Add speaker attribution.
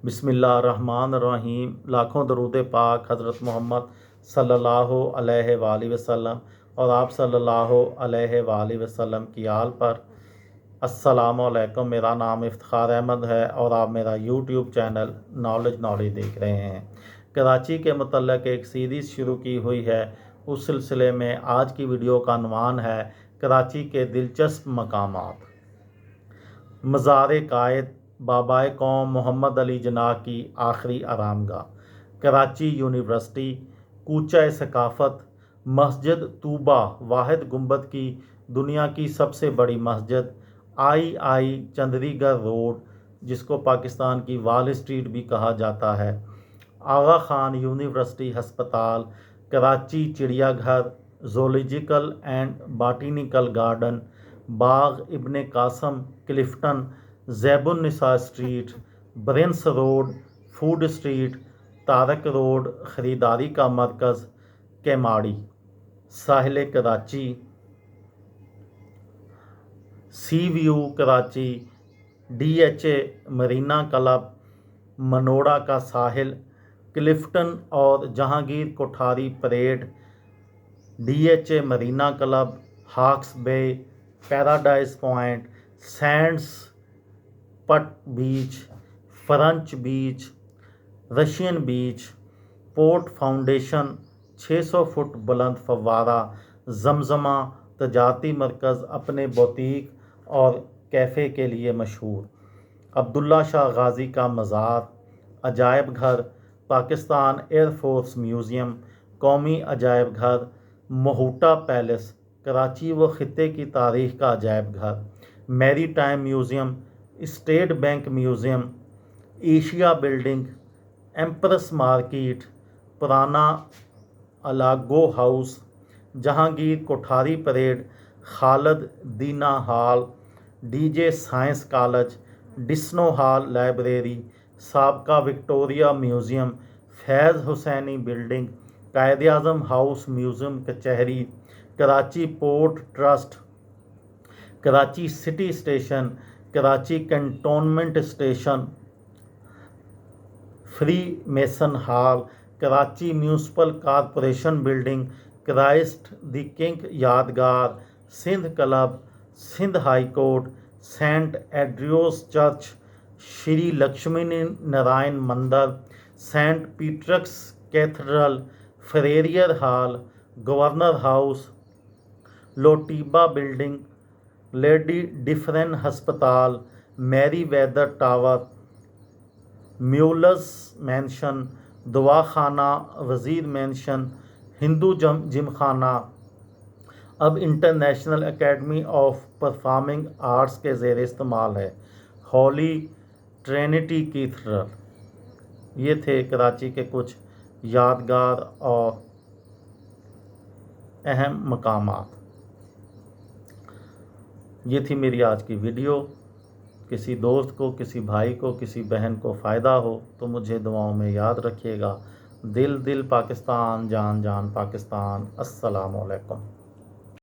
Speaker 1: बिस्मिल्लाहिर्रहमानिर्रहीम। लाखों दरूद पाक हज़रत मोहम्मद सल्लल्लाहु अलैहि वसल्लम और आप सल्लल्लाहु अलैहि वसल्लम की आल पर। अस्सलामु अलैकुम। मेरा नाम इफ्तिखार अहमद है और आप मेरा यूट्यूब चैनल नॉलेज देख रहे हैं। कराची के मुतल्लिक़ एक सीरीज़ शुरू की हुई है, उस सिलसिले में आज की वीडियो का अनवान है कराची के दिलचस्प मकामात। मज़ार कायद बाबाए कौम मोहम्मद अली जिन्नाह की आखिरी आरामगाह, कराची यूनिवर्सिटी, कूचा सकाफ़त, मस्जिद तूबा वाहिद गुंबद की दुनिया की सबसे बड़ी मस्जिद, आई चंडीगढ़ रोड जिसको पाकिस्तान की वाल स्ट्रीट भी कहा जाता है, आगा खान यूनिवर्सिटी अस्पताल, कराची चिड़ियाघर, zoological and botanical garden, Bagh Ibne Qasim, Clifton, Zaibunnisa street, Burns road, food street, Tariq road, ख़रीदारी का मरकज़, केमाड़ी, साहिल Karachi, sea view Karachi, DHA Marina club, Manora का साहिल, क्लिफ्टन और Jahangir Kothari parade, DHA Marina club, Hawkes bay, paradise point, Sandspit beach, French beach, Russian beach, port foundation, 600 foot बुलंद फव्वारा, जमजमा तजारती मरकज़ अपने बुटीक और कैफ़े के लिए मशहूर, अब्दुल्ला शाह गाज़ी का मज़ार, अजायब घर, पाकिस्तान एयरफोर्स म्यूज़ियम, कौमी अजायब घर, महूटा पैलेस, कराची व ख़ित्ते की तारीख़ का अजायब घर, maritime museum, state bank museum, Asia building, Empress market, पुराना अलागो house, Jahangir Kothari parade, Khalid Deena hall, DJ science college, डिस्नो हॉल लाइब्रेरी, साबका Victoria museum, Faiz Hussaini building, Quaid-e-Azam house museum कचहरी, Karachi port trust, Karachi city station, Karachi cantonment station, freemason hall, Karachi municipal corporation building, Christ the King यादगार, Sindh club, Sindh high court, Saint Andrew's church, Shri Lakshmi Narayan मंदिर, Saint Peter's cathedral, Frere hall, governor house, लोटीबा building, lady Dufferin हस्पताल, Merewether tower, म्यूलस mansion, दुआखाना, Wazir mansion, Hindu gymkhana अब international academy of performing arts के ज़ेर इस्तेमाल है, हॉली ट्रिनिटी कैथेड्रल। ये थे कराची के कुछ यादगार और अहम मकामात। ये थी मेरी आज की वीडियो। किसी दोस्त को, किसी भाई को, किसी बहन को फ़ायदा हो तो मुझे दुआओं में याद रखिएगा। दिल दिल पाकिस्तान, जान जान पाकिस्तान। अस्सलामु अलैकुम।